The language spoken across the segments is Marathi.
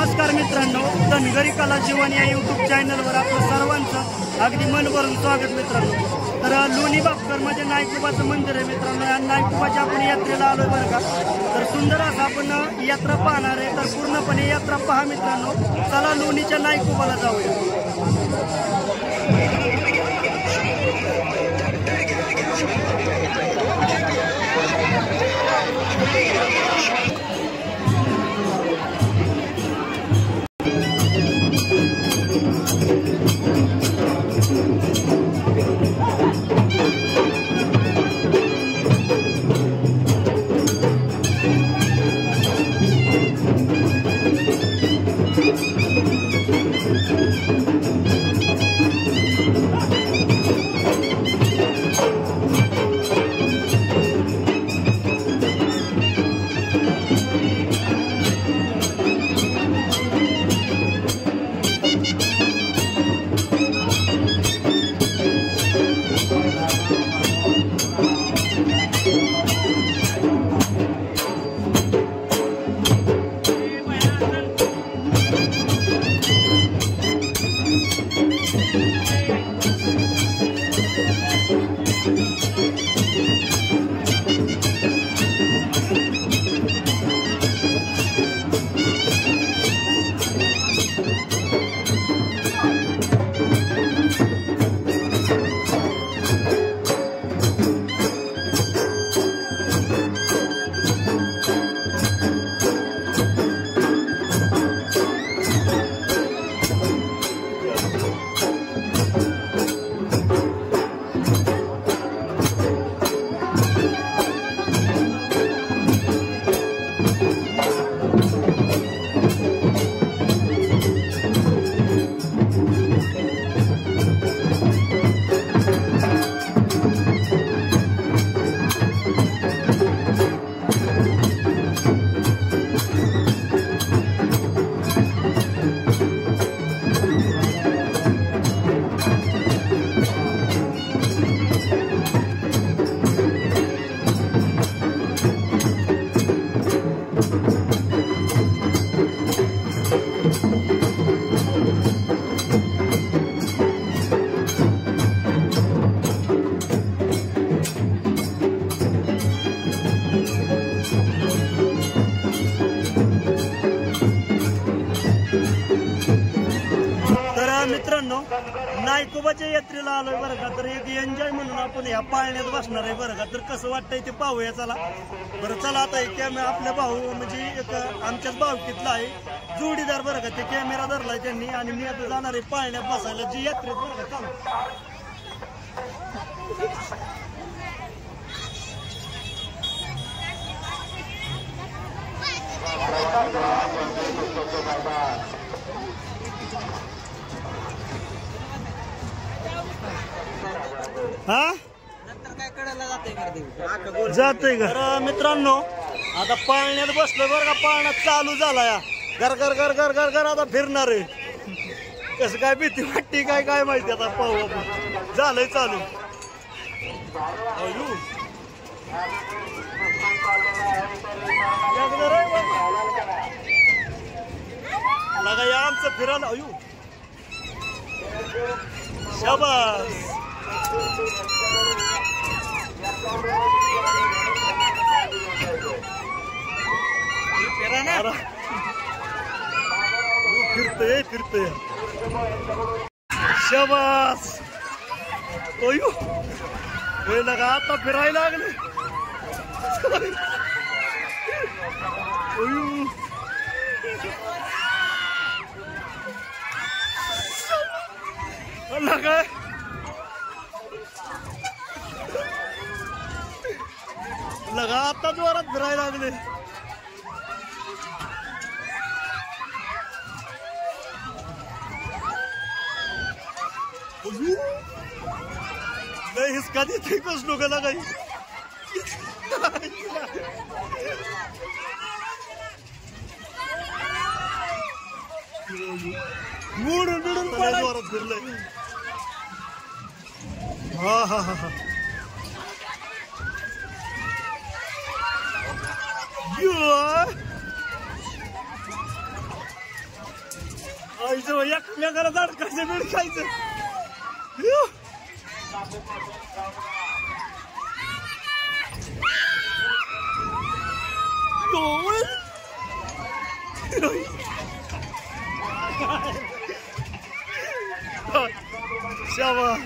नमस्कार मित्रांनो, धनगरी कला जीवन या यूट्यूब चॅनलवर आपलं सर्वांचं अगदी मन भरून स्वागत मित्रांनो। तर लोणी बापकरमध्ये नाईकोबाचं मंदिर आहे मित्रांनो। या नाईकोबाच्या आपण यात्रेला आलोय बरं का। तर सुंदर असं आपण यात्रा पाहणार आहे। तर पूर्णपणे यात्रा पहा मित्रांनो। चला लोणीच्या नाईकोबाला जाऊया। मित्रांनो, नाईकोबाच्या यात्रेला आलोय बरं का। तर एक एन्जॉय म्हणून आपण ह्या पाळण्यात बसणार आहे बरं का। तर कसं वाटतंय ते पाहूया चला। बरं चला आता कॅमेरा आपल्या भाऊ म्हणजे एक आमच्याच भावकीतला आहे जोडीदार बरं का। ते कॅमेरा धरलाय त्यांनी आणि मी आता जाणार आहे पाळण्यात बसायला जी यात्रेत बरं का। हा जातोय का? तर मित्रांनो आता पाळण्यात बसलोय बरं का। पाळणा चालू झाला या घर घर घर घर घर घर आता फिरणार आहे। कसं काय भीती वाटते काय काय माहिती आता पाहू आपण। झालंय चालू। लगा या आमचं फिरायला अयो शाबास। फिरतय फिरतय शाबास। अयो लगा आता फिरायला लागले। अयो लगा लगा आता जोरात फिरायला लागले। नहीं हिसका देते कुछ लोग लगा मोडून बिडून जोरात फिरलंय। हा हा हा हा आईचं एकमेकाला धडकायचं बिडकायचं. शाबास.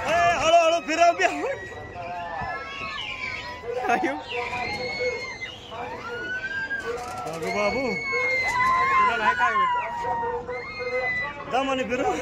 हळूहळू फिरव बी. बाबू बाबू तुला नाही काय दमाने फिरव.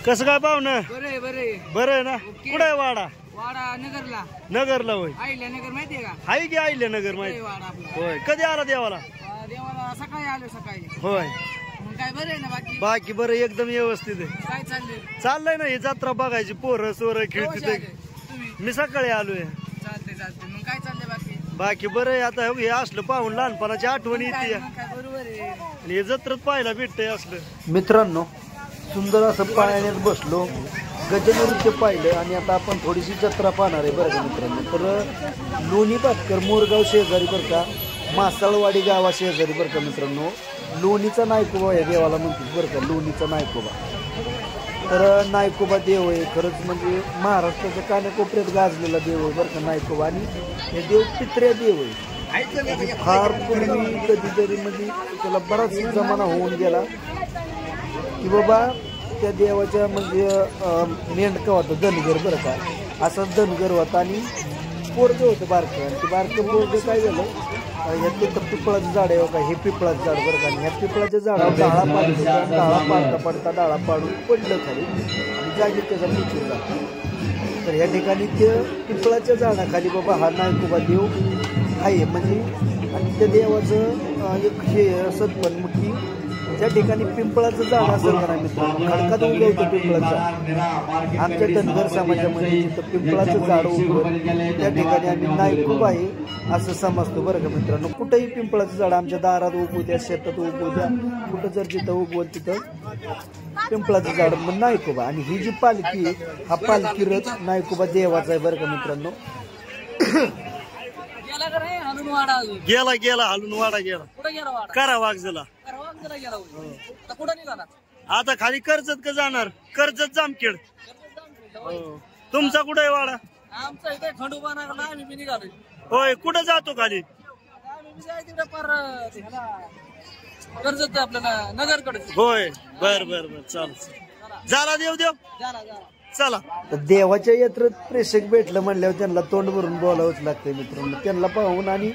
कसं काय पाहुणं? बरे बरे बरं आहे ना? कुठं आहे वाडा? वाडा नगरला. नगरला होय. आईल्या नगर माहितीये का? आहे की आईल्या नगर माहिती? वाडा आपला. होय. कधी आला देवाला? देवाला सकाळी आलो सकाळी. होय. मग काय बरं आहे ना बाकी? बाकी बरं एकदम व्यवस्थित आहे. काय चाललंय? चाललंय ना ही जत्रा बघायची, पोरं सोरं खेळते. तुम्ही? मी सकाळी आलोय. चालते मग काय चाललंय बाकी? बाकी बरं आहे. आता हे असलं पाहून लहानपणाची आठवण येते काय बरोबर आहे. आणि हे जत्रच पाहायला भेटतंय असलं. मित्रांनो, सुंदर असं पाण्यात बसलो, गजनृत्य पाहिलं आणि आता आपण थोडीशी जत्रा पाहणार आहे बरं का मित्रांनो. तर लोणी भातकर मोरगाव शेजारी बरं का, मासाळवाडी गावा शेजारी बरं का मित्रांनो, लोणीचा नायकोबा या देवाला म्हणतात बरं का, लोणीचा नायकोबा. तर नायकोबा देव आहे खरंच, म्हणजे महाराष्ट्राच्या कानाकोपऱ्यात गाजलेला देव आहे बरं का नायकोबा. आणि हे देव पित्र्या देव आहे. फार पूर्वी कधीतरी म्हणजे त्याला बराच जमाना होऊन गेला की बाबा त्या देवाच्या म्हणजे मेंढका होता धनगर बरं का, असाच धनगर होता आणि पोरगं होतं बारकं. आणि ते बारकं पोरगं काय झालं, ह्यातले तर पिपळाचं झाड आहे का, हे पिपळाचं झाड बरं का. आणि ह्या पिपळाच्या झाडावर डाळा पाडतो, डाळा पाडता पाडता डाळा पाडून पडलं खाली आणि जागीत त्याचा मृत्यू झाला. तर ह्या ठिकाणी ते पिपळाच्या झाडाखाली बाबा हा नायकोबा देव आहे म्हणजे. आणि त्या देवाचं एक हे सत्पन मग की ज्या ठिकाणी पिंपळाचं झाड असेल का नाही मित्रांनो, खडकात उगवतं पिंपळाचं झाड. आमच्या धनगर समाजामध्ये जिथं पिंपळाचं झाड उगवतं त्या ठिकाणी आम्ही नायकोब आहे असं समजतो बरं का मित्रांनो. कुठंही पिंपळाचं झाड आमच्या दारात उगवू द्या, शेतात उगवू द्या, कुठं जर जिथं उगवल तिथं पिंपळाचं झाड मग नायकोबा. आणि ही जी पालखी हा पालखी रथ नायकोबा देवाचा आहे बरं का मित्रांनो. गेला गेला हलून वाडा गेला. कुठं गेला वाडा? करा वागजला. आता खाली कर्जत का जाणार? कर्जत जामखेड. तुमचा कुठे आहे वाडा? आमचा इथे खंडोबा नागला आम्ही बी निघालोय. होय. कुठं जातो खाली? तिकडे पार कर्जत आपल्याला नगरकडे. होय. बर बर बर चाल. झाला देव देव चला. तर देवाच्या यात्रेत प्रेक्षक भेटलं म्हणल्यावर त्यांना तोंड भरून बोलावंच लागतंय मित्रांनो. त्यांना पाहून आणि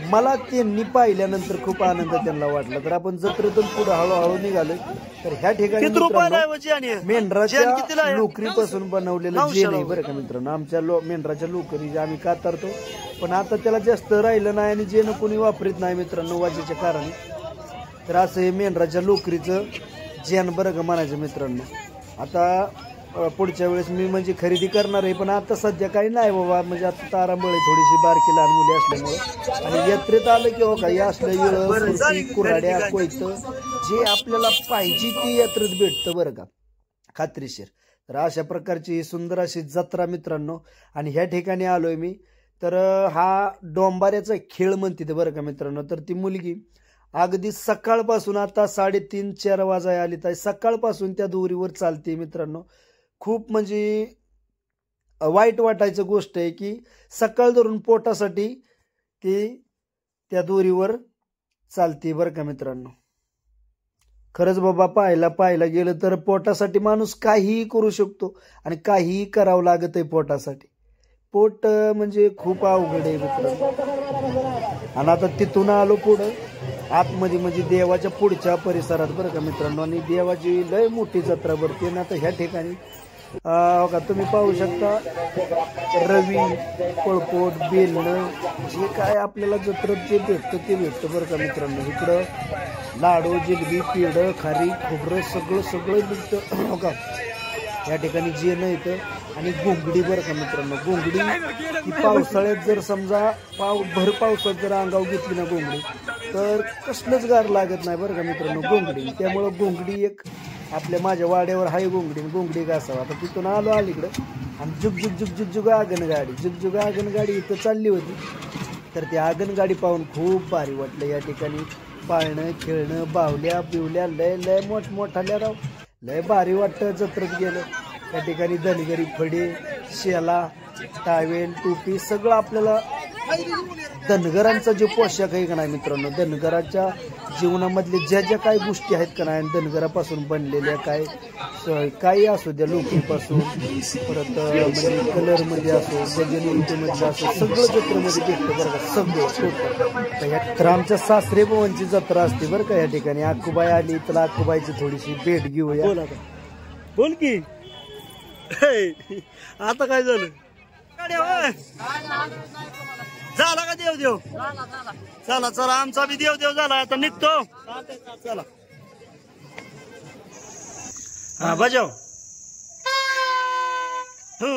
मला त्यांनी पाहिल्यानंतर खूप आनंद त्यांना वाटला. तर आपण जत्रेतून पुढे हळूहळू निघालोय. तर ह्या ठिकाणी मेंढराच्या लोकरीपासून बनवलेलं जेल आहे बरं का मित्रांनो. आमच्या मेंढराच्या लोकरी जे आम्ही कातरतो, पण आता त्याला जास्त राहिलं नाही आणि जेन कोणी वापरत नाही मित्रांनो वाजेच्या कारणे. तर असं हे मेंढराच्या लोकरीचं जेन बरं का म्हणायचं मित्रांनो. आता पुढच्या वेळेस मी म्हणजे खरेदी करणार आहे, पण आता सध्या काही नाही बाबा. म्हणजे आता तारांबळ आहे थोडीशी, बारकी लहान मुली असल्यामुळे. आणि यात्रेत आलं की हो का या असलं वेळ कुऱ्हाड्या कोयतं जे आपल्याला पाहिजे ती यात्रेत भेटतं बरं का, खात्रीशीर. तर अशा प्रकारची सुंदर अशी जत्रा मित्रांनो. आणि ह्या ठिकाणी आलोय मी. तर हा डोंबाऱ्याचा खेळ म्हणते बरं का मित्रांनो. तर ती मुलगी अगदी सकाळपासून आता 3:30-4 वाजाय आली तर सकाळपासून त्या दोरीवर चालते मित्रांनो. खूप म्हणजे वाईट वाटायचं गोष्ट आहे की सकाळ धरून पोटासाठी ती त्या दोरीवर चालते बरं का मित्रांनो. खरंच बाबा पाहायला गेलं तर पोटासाठी माणूस काहीही करू शकतो आणि काहीही करावं लागत आहे पोटासाठी. पोट म्हणजे खूप अवघड आहे मित्रांनो. आणि आता तिथून आलो पुढं आतमध्ये म्हणजे देवाच्या पुढच्या परिसरात बरं का मित्रांनो. आणि देवाची लय मोठी जत्रा भरते. आणि आता ह्या ठिकाणी का तुम्ही पाहू शकता रवी, पळपोट, बेलणं जे काय आपल्याला जत्रेत जे भेटतं ते भेटतं बरं का मित्रांनो. इकडं लाडू, जिलबी, पेढं, खारी, खोबरं सगळं भेटतं हो का. या ठिकाणी जेणं येतं. आणि घोंगडी बरं का मित्रांनो. घोंगडी ही पावसाळ्यात जर समजा भर पावसात जर अंगावर घेतली ना घोंगडी तर कसलंच गार लागत नाही बरं का मित्रांनो घोंगडी. त्यामुळं घोंगडी एक आपल्या माझ्या वाड्यावर हाय घोंगडी घासावं. आता तिथून आलो अलीकडं आणि जुग आगनगाडी इथं चालली होती. तर ती आगनगाडी पाहून खूप भारी वाटलं. या ठिकाणी पाळणं खेळणं, बावल्या बिवल्या लय मोठमोठाल्या राव लय भारी वाटतं जत्रेत गेलं. त्या ठिकाणी धनगरी फडे, शेला, टावेल, टोपी सगळं आपल्याला धनगरांचा जे पोशाख आहे का नाही मित्रांनो, धनगराच्या जीवनामधले ज्या काही गोष्टी आहेत का नाही धनगरापासून बनलेल्या काही असू द्या, लोकरीपासून परत म्हणजे कलरमध्ये असो, गजनमध्ये असो, सगळं जत्रेमध्ये भेटतं बरं का सगळं. तर आमच्या सासरे भवनची जत्रा असते बरं का. या ठिकाणी आकुबाई आली तर आकुबाईची थोडीशी भेट घेऊया. बोल की हे, आता काय झालं गाड्या होय. झाला का देव देव चला चला आमचा बी देव देव झाला आता निघतो चला हा बजाव हो